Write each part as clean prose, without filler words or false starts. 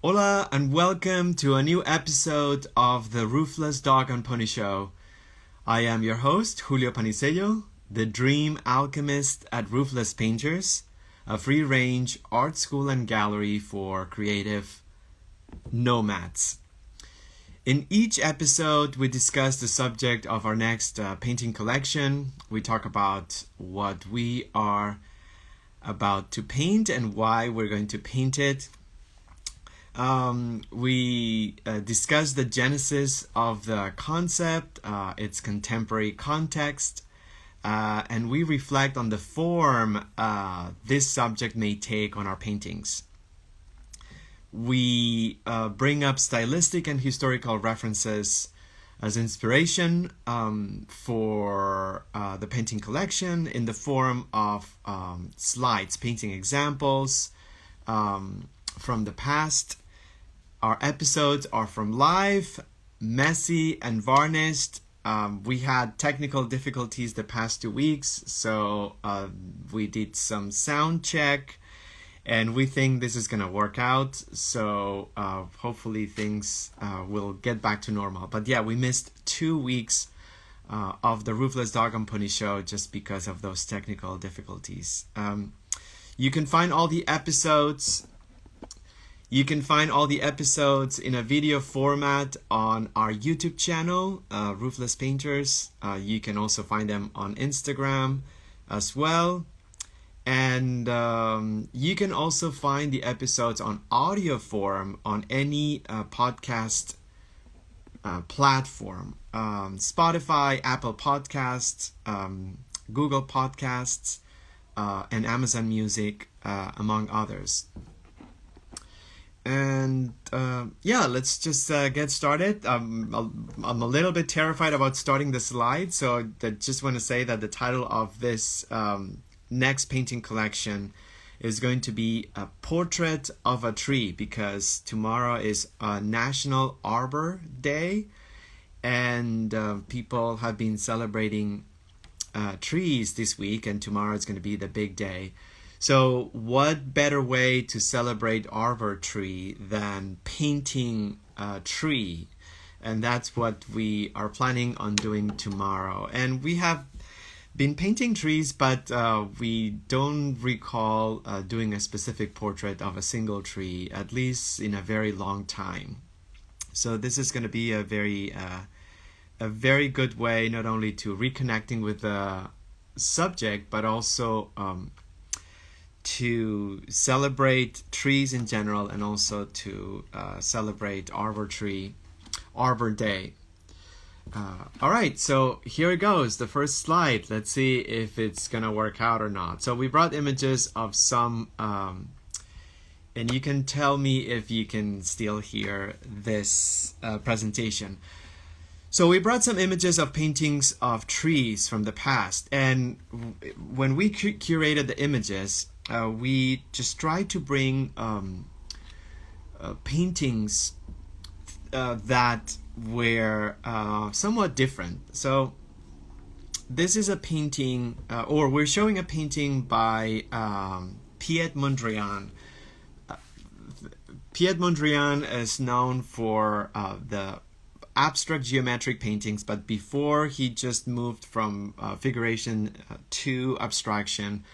Hola and welcome to a new episode of the Roofless Dog and Pony Show. I am your host, Julio Panisello, the dream alchemist at Roofless Painters, a free-range art school and gallery for creative nomads. In each episode, we discuss the subject of our next painting collection. We talk about what we are about to paint and why we're going to paint it. We discuss the genesis of the concept, its contemporary context, and we reflect on the form this subject may take on our paintings. We bring up stylistic and historical references as inspiration for the painting collection in the form of slides, painting examples from the past. Our episodes are from live, messy, and varnished. We had technical difficulties the past 2 weeks, so we did some sound check, and we think this is going to work out. So hopefully things will get back to normal. But yeah, we missed 2 weeks of the Roofless Dog and Pony Show just because of those technical difficulties. You can find all the episodes. You can find all the episodes in a video format on our YouTube channel, Roofless Painters. You can also find them on Instagram as well. And you can also find the episodes on audio form on any podcast platform. Spotify, Apple Podcasts, Google Podcasts, and Amazon Music, among others. And let's just get started. I'm a little bit terrified about starting the slide, so I just want to say that the title of this next painting collection is going to be A Portrait of a Tree, because tomorrow is National Arbor Day, and people have been celebrating trees this week, and tomorrow is going to be the big day. So what better way to celebrate Arbor Tree than painting a tree? And that's what we are planning on doing tomorrow. And we have been painting trees, but we don't recall doing a specific portrait of a single tree, at least in a very long time. So this is going to be a very good way not only to reconnecting with the subject, but also to celebrate trees in general, and also to celebrate Arbor Day. All right, so here it goes, the first slide. Let's see if it's gonna work out or not. So we brought images of some, and you can tell me if you can still hear this presentation. So we brought some images of paintings of trees from the past, and when we curated the images, we just tried to bring paintings that were somewhat different. So this is a painting, or we're showing a painting by Piet Mondrian. Piet Mondrian is known for the abstract geometric paintings, but before he just moved from figuration to abstraction,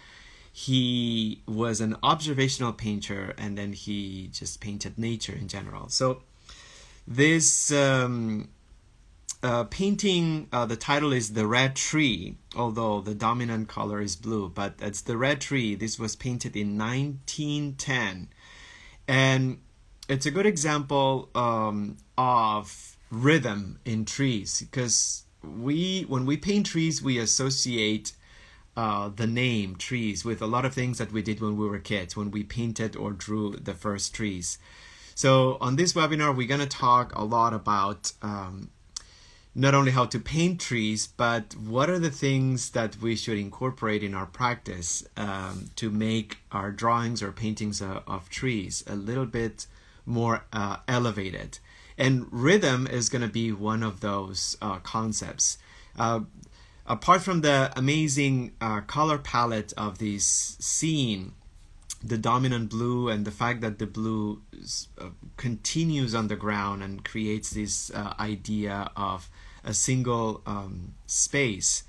he was an observational painter, and then he just painted nature in general. So this painting, the title is The Red Tree, although the dominant color is blue, but it's The Red Tree. This was painted in 1910. And it's a good example of rhythm in trees, because when we paint trees, we associate the name trees with a lot of things that we did when we were kids, when we painted or drew the first trees. So on this webinar, we're going to talk a lot about not only how to paint trees, but what are the things that we should incorporate in our practice to make our drawings or paintings of trees a little bit more elevated. And rhythm is going to be one of those concepts. Apart from the amazing color palette of this scene, the dominant blue and the fact that the blue continues on the ground and creates this idea of a single space.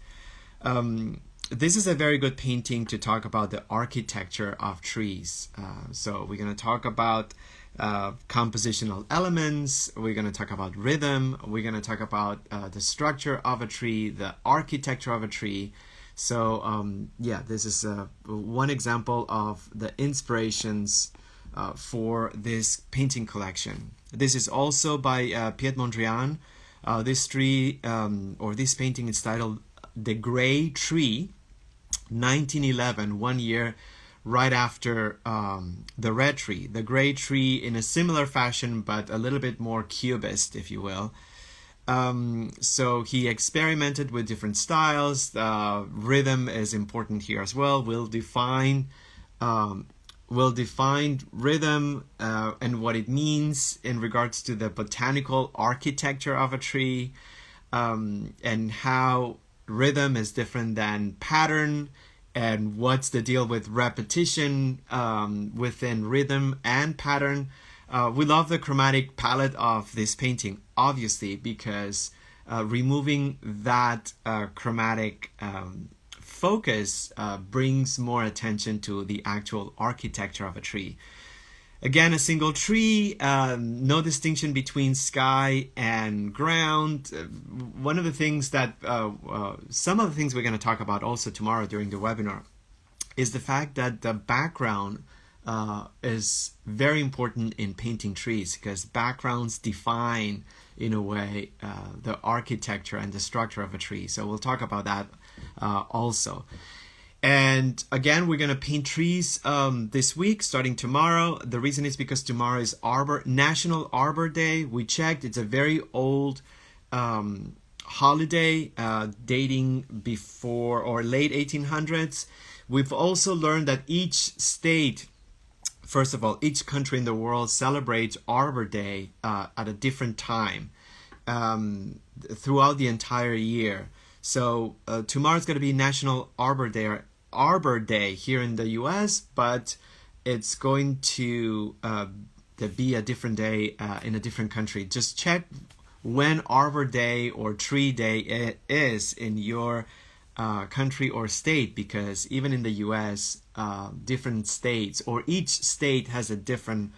This is a very good painting to talk about the architecture of trees. So we're going to talk about compositional elements, we're going to talk about rhythm, we're going to talk about the structure of a tree, the architecture of a tree. So yeah, this is one example of the inspirations for this painting collection. This is also by Piet Mondrian. This tree, or this painting is titled The Gray Tree, 1911, 1 year right after the red tree. The gray tree in a similar fashion, but a little bit more cubist, if you will. So he experimented with different styles. Rhythm is important here as well. We'll define rhythm and what it means in regards to the botanical architecture of a tree, and how rhythm is different than pattern, and what's the deal with repetition within rhythm and pattern. We love the chromatic palette of this painting, obviously, because removing that chromatic focus brings more attention to the actual architecture of a tree. Again, a single tree, no distinction between sky and ground. One of the things that, some of the things we're going to talk about also tomorrow during the webinar is the fact that the background is very important in painting trees, because backgrounds define, in a way, the architecture and the structure of a tree. So we'll talk about that also. And again, we're going to paint trees this week, starting tomorrow. The reason is because tomorrow is National Arbor Day. We checked, it's a very old holiday dating before or late 1800s. We've also learned that each state, first of all, each country in the world celebrates Arbor Day at a different time throughout the entire year. So tomorrow is going to be National Arbor Day here in the US, but it's going to be a different day in a different country. Just check when Arbor Day or Tree Day is in your country or state, because even in the US, different states or each state has a different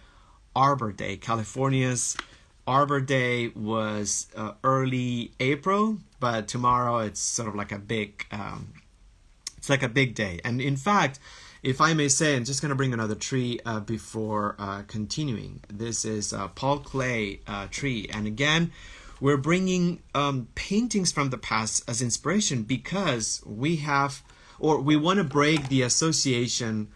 Arbor Day. California's Arbor Day was early April, but tomorrow it's sort of like a big it's like a big day. And in fact, if I may say, I'm just going to bring another tree before continuing. This is a Paul Klee tree, and again, we're bringing paintings from the past as inspiration because we want to break the association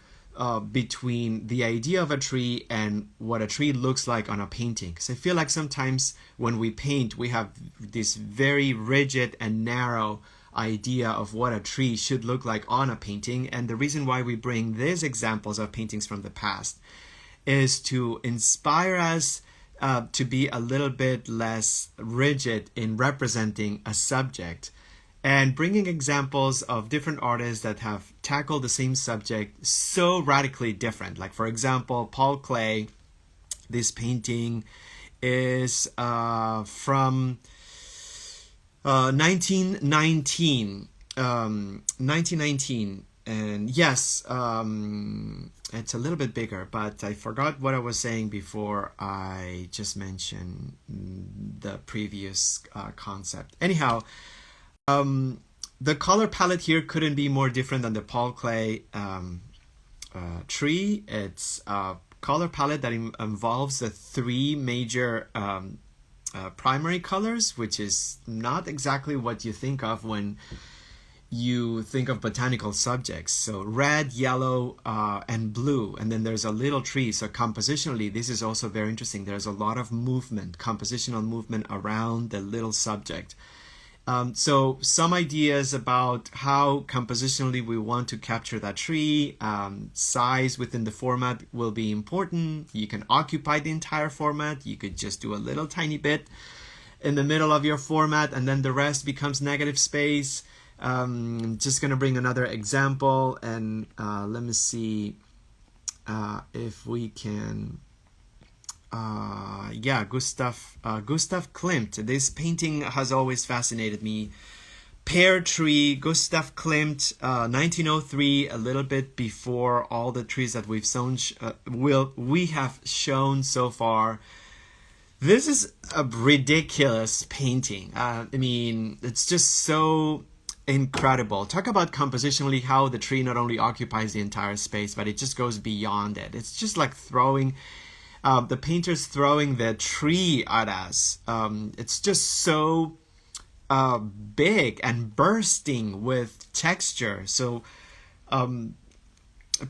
between the idea of a tree and what a tree looks like on a painting. Because I feel like sometimes when we paint, we have this very rigid and narrow idea of what a tree should look like on a painting. And the reason why we bring these examples of paintings from the past is to inspire us to be a little bit less rigid in representing a subject, and bringing examples of different artists that have tackled the same subject so radically different. Like, for example, Paul Klee, this painting is from 1919. 1919. And yes, it's a little bit bigger, but I forgot what I was saying before I just mentioned the previous concept. Anyhow, the color palette here couldn't be more different than the Paul Klee tree. It's a color palette that involves the three major primary colors, which is not exactly what you think of when you think of botanical subjects. So red, yellow, and blue, and then there's a little tree. So compositionally, this is also very interesting. There's a lot of movement, compositional movement around the little subject. So some ideas about how compositionally we want to capture that tree. Size within the format will be important. You can occupy the entire format. You could just do a little tiny bit in the middle of your format, and then the rest becomes negative space. Just going to bring another example, and let me see. if we can. Yeah, Gustav Klimt. This painting has always fascinated me. Pear Tree, Gustav Klimt, 1903, a little bit before all the trees that we have shown so far. This is a ridiculous painting. I mean, it's just so incredible. Talk about compositionally how the tree not only occupies the entire space, but it just goes beyond it. It's just like throwing, the painter's throwing the tree at us. It's just so big and bursting with texture. So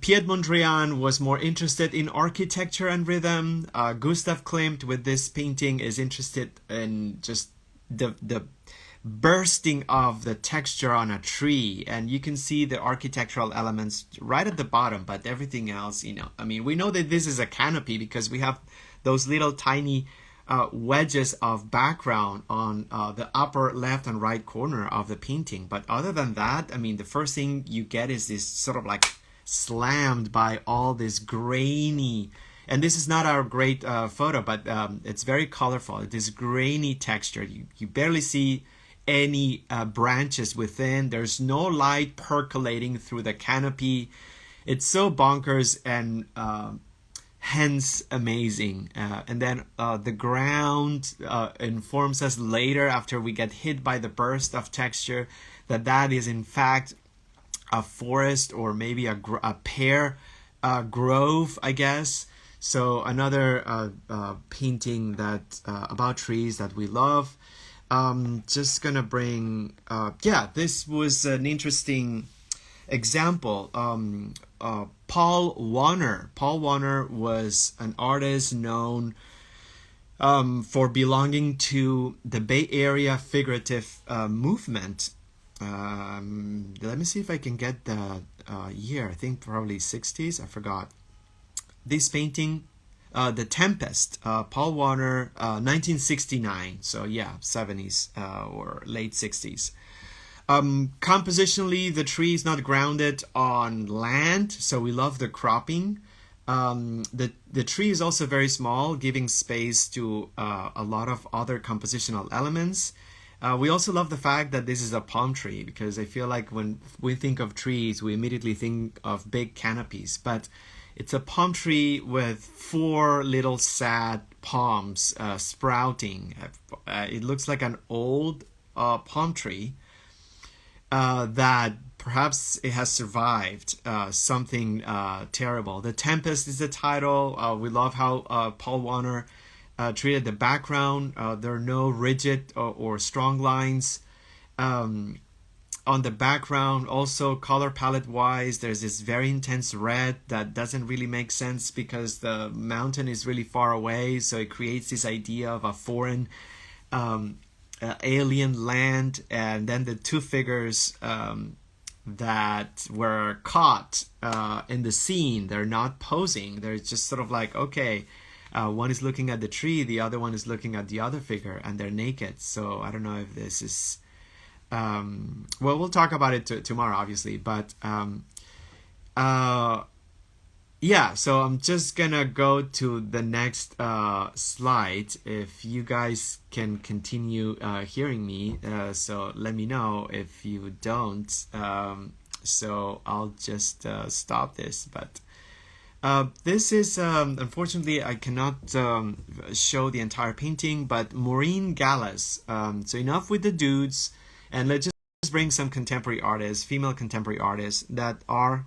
Piet Mondrian was more interested in architecture and rhythm. Gustav Klimt with this painting is interested in just the bursting of the texture on a tree, and you can see the architectural elements right at the bottom, but everything else, I mean, we know that this is a canopy because we have those little tiny wedges of background on the upper left and right corner of the painting. But other than that, I mean, the first thing you get is this sort of like slammed by all this grainy, and this is not our great photo, but it's very colorful. This grainy texture. You barely see any branches within. There's no light percolating through the canopy. It's so bonkers and hence amazing. And then the ground informs us later, after we get hit by the burst of texture, that is in fact a forest or maybe a pear grove, I guess. So another painting that about trees that we love. Just gonna bring this was an interesting example. Paul Warner was an artist known for belonging to the Bay Area figurative movement. Let me see if I can get the year. I think probably 60s. I forgot. This painting, The Tempest, Paul Warner, 1969. So yeah, 70s or late 60s. Compositionally, the tree is not grounded on land, so we love the cropping. The tree is also very small, giving space to a lot of other compositional elements. We also love the fact that this is a palm tree, because I feel like when we think of trees, we immediately think of big canopies, but it's a palm tree with 4 little sad palms sprouting. It looks like an old palm tree that perhaps it has survived something terrible. The Tempest is the title. We love how Paul Warner treated the background. There are no rigid or strong lines on the background. Also, color palette wise, there's this very intense red that doesn't really make sense because the mountain is really far away, so it creates this idea of a foreign alien land. And then the 2 figures that were caught in the scene, they're not posing, they're just sort of like, okay, one is looking at the tree, the other one is looking at the other figure, and they're naked. So I don't know if this is well, we'll talk about it tomorrow, obviously, but yeah, so I'm just gonna go to the next slide. If you guys can continue hearing me, so let me know if you don't. So I'll just stop this. But this is, unfortunately, I cannot show the entire painting, but Maureen Gallus. So enough with the dudes, and let's just bring some contemporary artists, female contemporary artists that are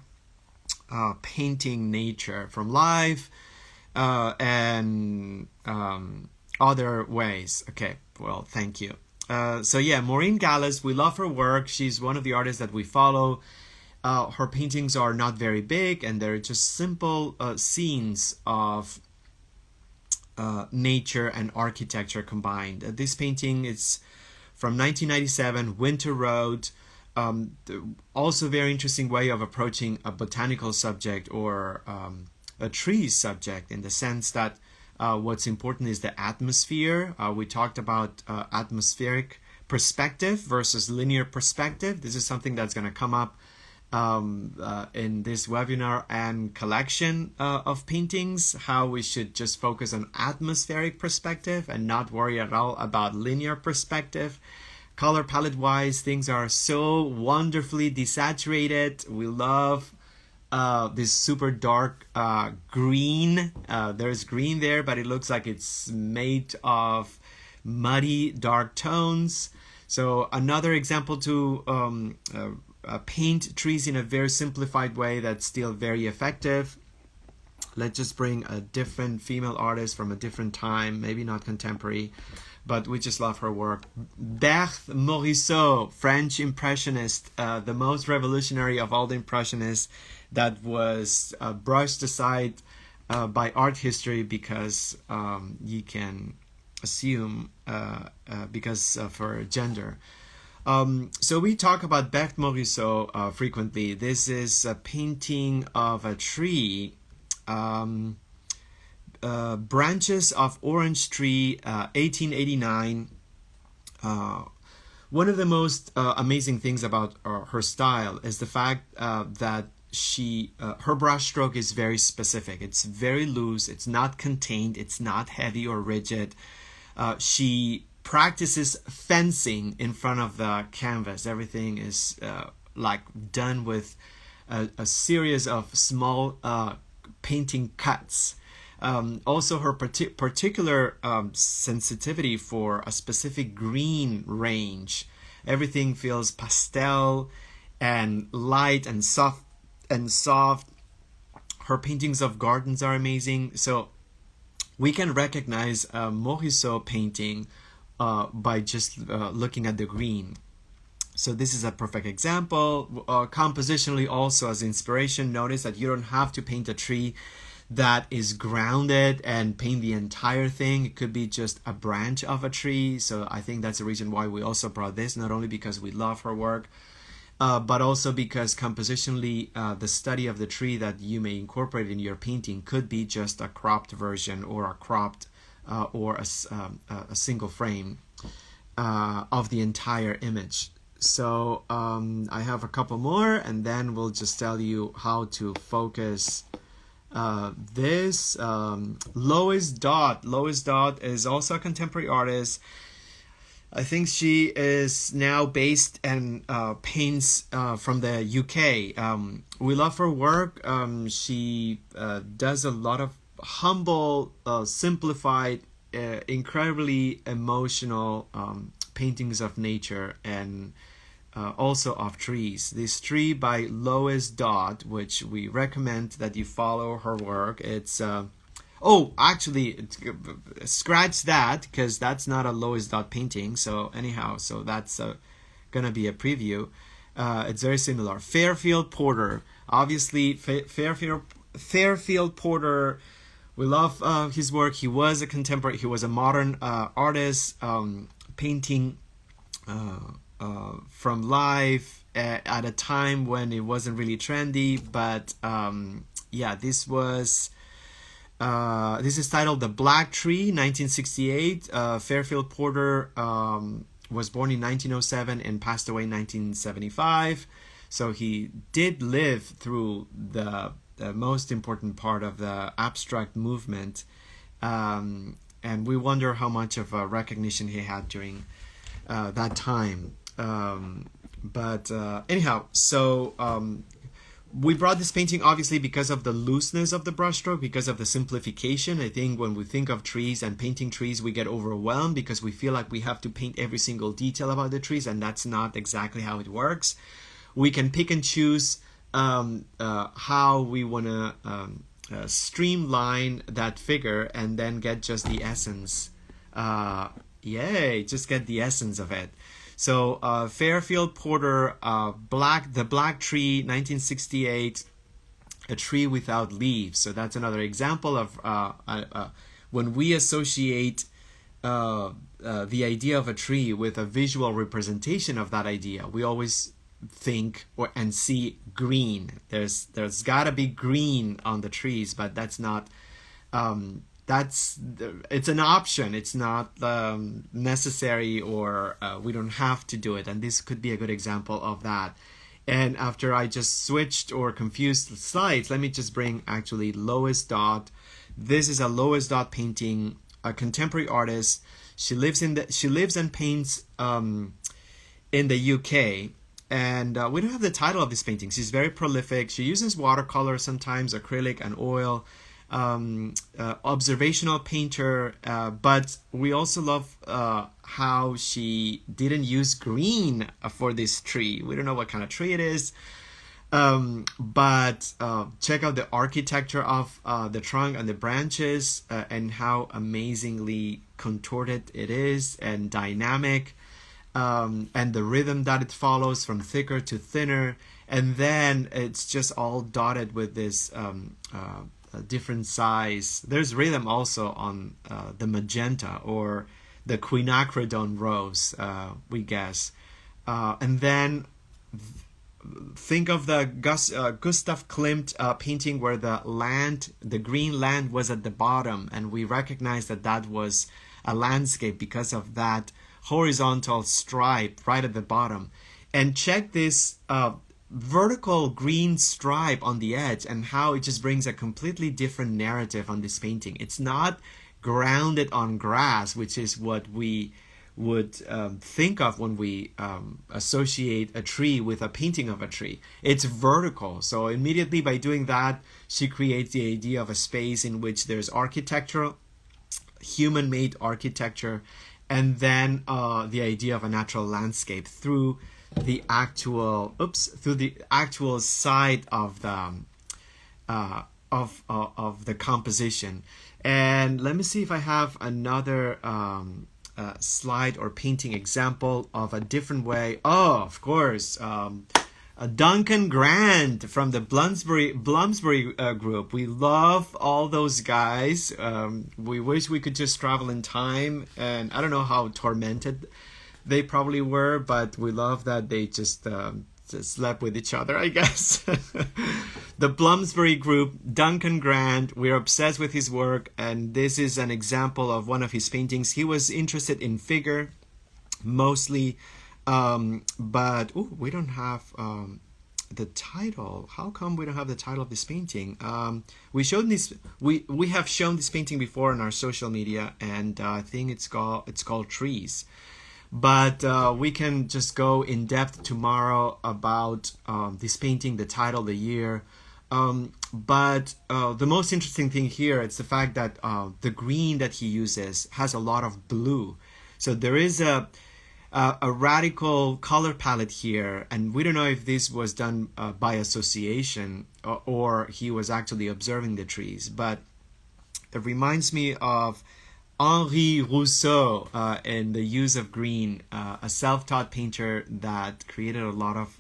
painting nature from life and other ways. Okay, well, thank you. So yeah, Maureen Gallus, we love her work. She's one of the artists that we follow. Her paintings are not very big, and they're just simple scenes of nature and architecture combined. This painting is from 1997, Winter Road. Also very interesting way of approaching a botanical subject or a tree subject, in the sense that what's important is the atmosphere. We talked about atmospheric perspective versus linear perspective. This is something that's going to come up in this webinar and collection of paintings, how we should just focus on atmospheric perspective and not worry at all about linear perspective. Color palette wise, things are so wonderfully desaturated. We love this super dark green. There's green there, but it looks like it's made of muddy dark tones. So another example to paint trees in a very simplified way that's still very effective. Let's just bring a different female artist from a different time, maybe not contemporary, but we just love her work. Berthe Morisso, French Impressionist, the most revolutionary of all the Impressionists, that was brushed aside by art history because you can assume because of her gender. So we talk about Berthe Morisso frequently. This is a painting of a tree, branches of orange tree, 1889. One of the most amazing things about her style is the fact that her brushstroke is very specific. It's very loose. It's not contained. It's not heavy or rigid. She practices fencing in front of the canvas. Everything is like done with a series of small painting cuts. Also, her particular sensitivity for a specific green range. Everything feels pastel and light and soft. Her paintings of gardens are amazing. So we can recognize a Morisso painting by just looking at the green. So this is a perfect example. Compositionally also as inspiration, notice that you don't have to paint a tree that is grounded and paint the entire thing. It could be just a branch of a tree. So I think that's the reason why we also brought this, not only because we love her work, but also because compositionally the study of the tree that you may incorporate in your painting could be just a cropped version or a cropped or a single frame of the entire image. So I have a couple more, and then we'll just tell you how to focus this. Lois Dodd. Lois Dodd is also a contemporary artist. I think she is now based and paints from the UK. We love her work. She does a lot of humble, simplified, incredibly emotional paintings of nature and also of trees. This tree by Lois Dodd, which we recommend that you follow her work. It's actually, scratch that, because that's not a Lois Dodd painting. So anyhow, so that's gonna be a preview. It's very similar. Fairfield Porter, obviously Fairfield Porter. We love his work. He was a contemporary. He was a modern artist, painting from life at a time when it wasn't really trendy. But yeah, this was. This is titled The Black Tree, 1968. Fairfield Porter was born in 1907 and passed away in 1975. So he did live through the most important part of the abstract movement. And we wonder how much of a recognition he had during that time. But anyhow, so we brought this painting obviously because of the looseness of the brushstroke, because of the simplification. I think when we think of trees and painting trees, we get overwhelmed because we feel like we have to paint every single detail about the trees, and that's not exactly how it works. We can pick and choose how we want to streamline that figure and then get just the essence. Just get the essence of it. So Fairfield Porter, The Black Tree, 1968, a tree without leaves. So that's another example of when we associate the idea of a tree with a visual representation of that idea, we always think and see green. There's gotta be green on the trees, but that's not. It's an option. It's not necessary, or we don't have to do it. And this could be a good example of that. And after I just switched or confused the slides, let me just bring actually Lois Dodd. This is a Lois Dodd painting, a contemporary artist. She lives and paints in the UK. And we don't have the title of this painting. She's very prolific. She uses watercolor sometimes, acrylic and oil. Observational painter, but we also love how she didn't use green for this tree. We don't know what kind of tree it is, but check out the architecture of the trunk and the branches, and how amazingly contorted it is and dynamic, and the rhythm that it follows from thicker to thinner, and then it's just all dotted with this different size. There's rhythm also on the magenta or the quinacridone rose, we guess. And then think of the Gustav Klimt painting where the green land was at the bottom, and we recognize that that was a landscape because of that horizontal stripe right at the bottom. And check this vertical green stripe on the edge and how it just brings a completely different narrative on this painting. It's not grounded on grass, which is what we would think of when we associate a tree with a painting of a tree. It's vertical. So immediately by doing that, she creates the idea of a space in which there's architecture, human-made architecture, and then the idea of a natural landscape through the actual side of the composition. And let me see if I have another slide or painting example of a different way. Oh, of course, Duncan Grant from the Bloomsbury group. We love all those guys. We wish we could just travel in time, and I don't know how tormented they probably were, but we love that they just slept with each other, I guess. The Bloomsbury group, Duncan Grant, we're obsessed with his work, and this is an example of one of his paintings. He was interested in figure mostly, but we don't have the title. How come we don't have the title of this painting? We have shown this painting before on our social media, and I think it's called Trees. But we can just go in depth tomorrow about this painting, the title, the year. But the most interesting thing here is the fact that the green that he uses has a lot of blue. So there is a radical color palette here, and we don't know if this was done by association or he was actually observing the trees. But it reminds me of Henri Rousseau and the use of green, a self-taught painter that created a lot of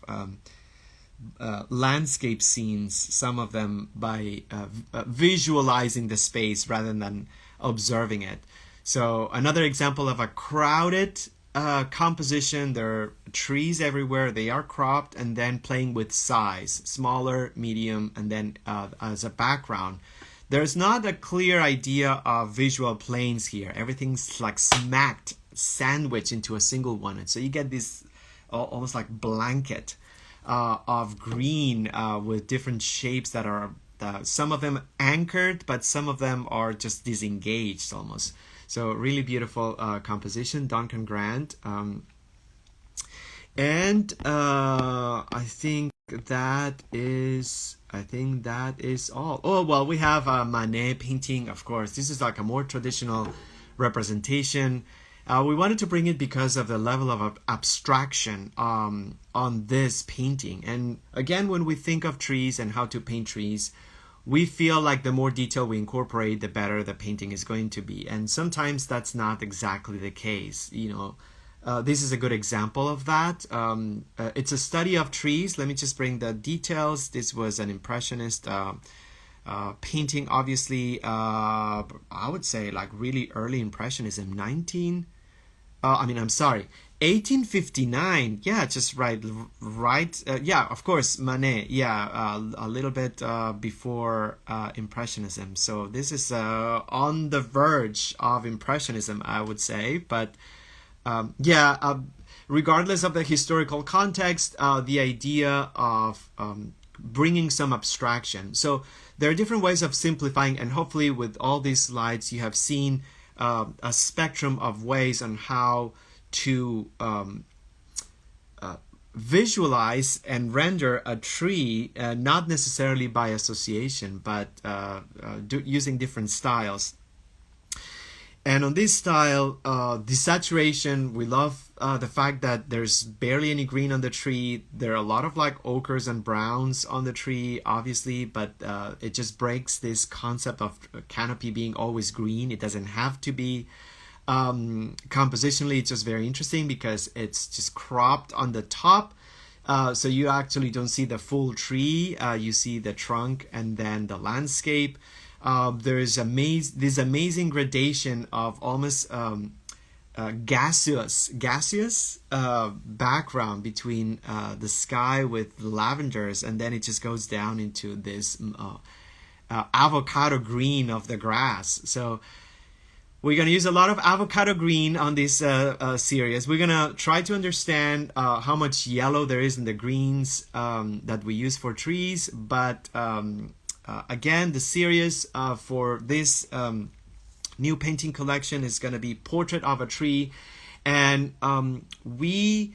landscape scenes, some of them by visualizing the space rather than observing it. So another example of a crowded composition. There are trees everywhere. They are cropped and then playing with size, smaller, medium, and then as a background. There's not a clear idea of visual planes here. Everything's like sandwiched into a single one. And so you get this almost like blanket of green with different shapes that are, some of them anchored, but some of them are just disengaged almost. So really beautiful composition, Duncan Grant. And I think that is all. Oh, well, we have a Monet painting, of course. This is like a more traditional representation. We wanted to bring it because of the level of abstraction on this painting. And again, when we think of trees and how to paint trees, we feel like the more detail we incorporate, the better the painting is going to be. And sometimes that's not exactly the case. This is a good example of that. It's a study of trees. Let me just bring the details. This was an Impressionist painting, obviously. I would say like really early Impressionism, 1859. Yeah, just right. Yeah, of course, Manet. Yeah, a little bit before Impressionism. So this is on the verge of Impressionism, I would say. But regardless of the historical context, the idea of bringing some abstraction. So there are different ways of simplifying, and hopefully with all these slides you have seen a spectrum of ways on how to visualize and render a tree, not necessarily by association, but using different styles. And on this style, desaturation, we love the fact that there's barely any green on the tree. There are a lot of like ochres and browns on the tree, obviously, but it just breaks this concept of canopy being always green. It doesn't have to be. Compositionally, it's just very interesting because it's just cropped on the top. So you actually don't see the full tree. You see the trunk and then the landscape. There is this amazing gradation of almost gaseous background between the sky with lavenders, and then it just goes down into this avocado green of the grass. So we're going to use a lot of avocado green on this series. We're going to try to understand how much yellow there is in the greens that we use for trees, but again, the series for this new painting collection is going to be Portrait of a Tree, and we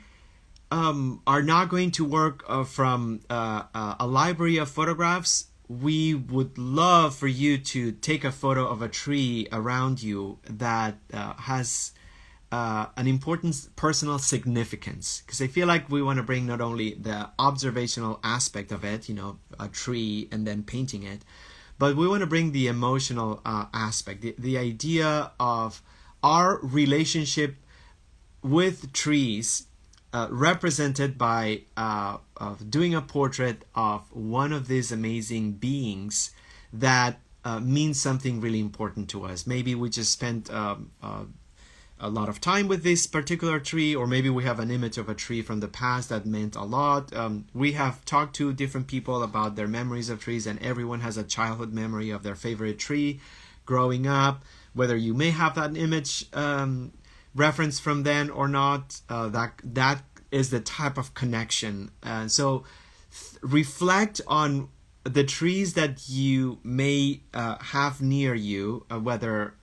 are not going to work from a library of photographs. We would love for you to take a photo of a tree around you that has an important personal significance, because I feel like we want to bring not only the observational aspect of it, a tree and then painting it, but we want to bring the emotional aspect, the idea of our relationship with trees, represented by doing a portrait of one of these amazing beings that means something really important to us. Maybe we just spent a lot of time with this particular tree, or maybe we have an image of a tree from the past that meant a lot. We have talked to different people about their memories of trees, and everyone has a childhood memory of their favorite tree growing up. Whether you may have that image reference from then or not, that is the type of connection. So reflect on the trees that you may have near you, whether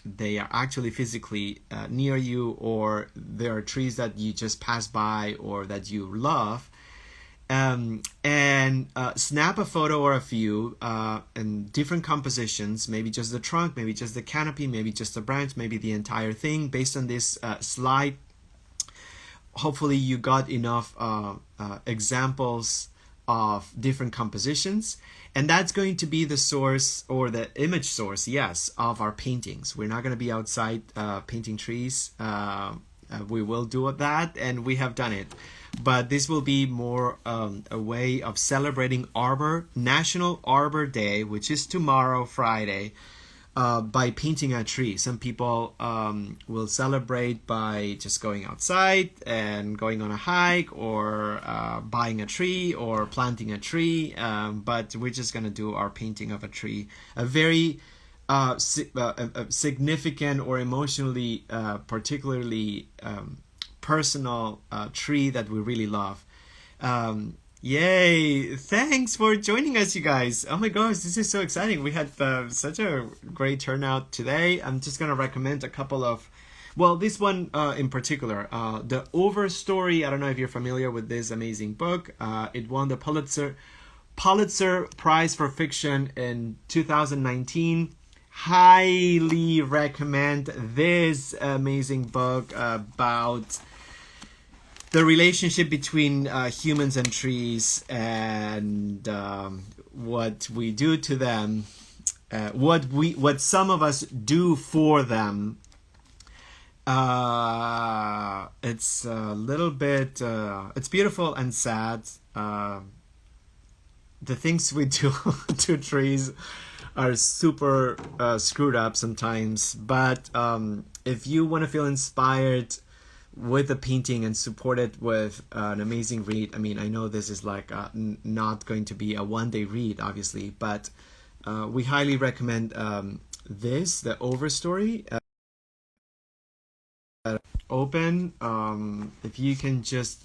they are actually physically near you, or there are trees that you just pass by or that you love, and snap a photo or a few in different compositions, maybe just the trunk, maybe just the canopy, maybe just a branch, maybe the entire thing. Based on this slide, hopefully you got enough examples of different compositions, and that's going to be the source, or the image source, yes, of our paintings. We're not going to be outside painting trees. We will do that, and we have done it, but this will be more a way of celebrating National Arbor Day, which is tomorrow, Friday, by painting a tree. Some people will celebrate by just going outside and going on a hike, or buying a tree or planting a tree, but we're just going to do our painting of a tree, a very significant or emotionally particularly personal tree that we really love. Yay! Thanks for joining us, you guys. Oh my gosh, this is so exciting. We had such a great turnout today. I'm just going to recommend a couple of, well, this one in particular, The Overstory. I don't know if you're familiar with this amazing book. It won the Pulitzer Prize for Fiction in 2019. Highly recommend this amazing book about the relationship between humans and trees, and what we do to them, what some of us do for them. It's a little bit, it's beautiful and sad. The things we do to trees are super screwed up sometimes, but if you want to feel inspired with the painting and support it with an amazing read. I mean, I know this is like not going to be a one-day read, obviously, but we highly recommend this, The Overstory. open. If you can just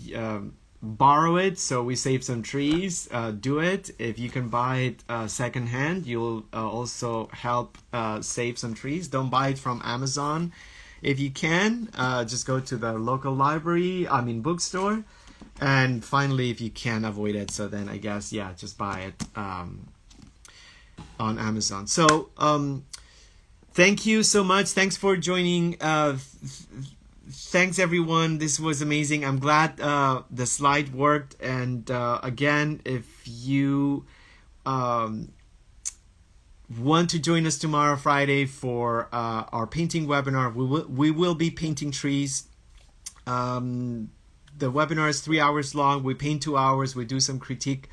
borrow it so we save some trees, do it. If you can buy it secondhand, you'll also help save some trees. Don't buy it from Amazon. If you can, just go to the local bookstore. And finally, if you can avoid it, so then I guess, yeah, just buy it on Amazon. So thank you so much. Thanks for joining. Thanks everyone. This was amazing. I'm glad the slide worked. And again, if you want to join us tomorrow, Friday, for our painting webinar, we will be painting trees. The webinar is 3 hours long. We paint 2 hours. We do some critique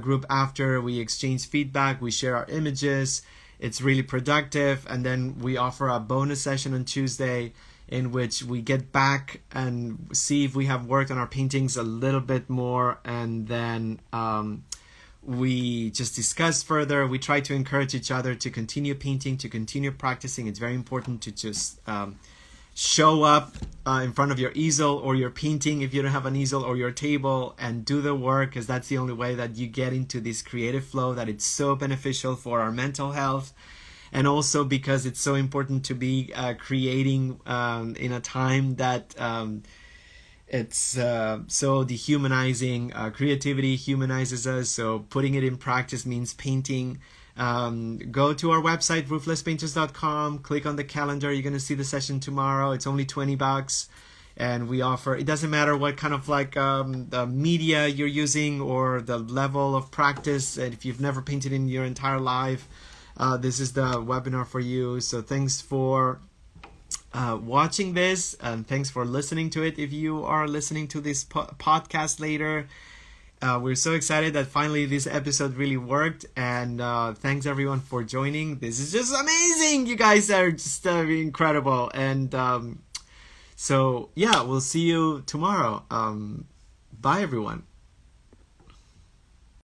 group after. We exchange feedback. We share our images. It's really productive. And then we offer a bonus session on Tuesday in which we get back and see if we have worked on our paintings a little bit more. And then we just discuss further. We try to encourage each other to continue painting, to continue practicing. It's very important to just show up in front of your easel or your painting if you don't have an easel, or your table, and do the work, because that's the only way that you get into this creative flow, that it's so beneficial for our mental health, and also because it's so important to be creating in a time that it's so dehumanizing. Creativity humanizes us, so putting it in practice means painting. Go to our website, rooflesspainters.com, click on the calendar. You're going to see the session tomorrow. It's only $20, and we offer, it doesn't matter what kind of the media you're using or the level of practice. And if you've never painted in your entire life, this is the webinar for you. So thanks for watching this, and thanks for listening to it if you are listening to this podcast later. We're so excited that finally this episode really worked, and thanks everyone for joining. This is just amazing. You guys are just incredible. And so yeah, we'll see you tomorrow. Bye everyone.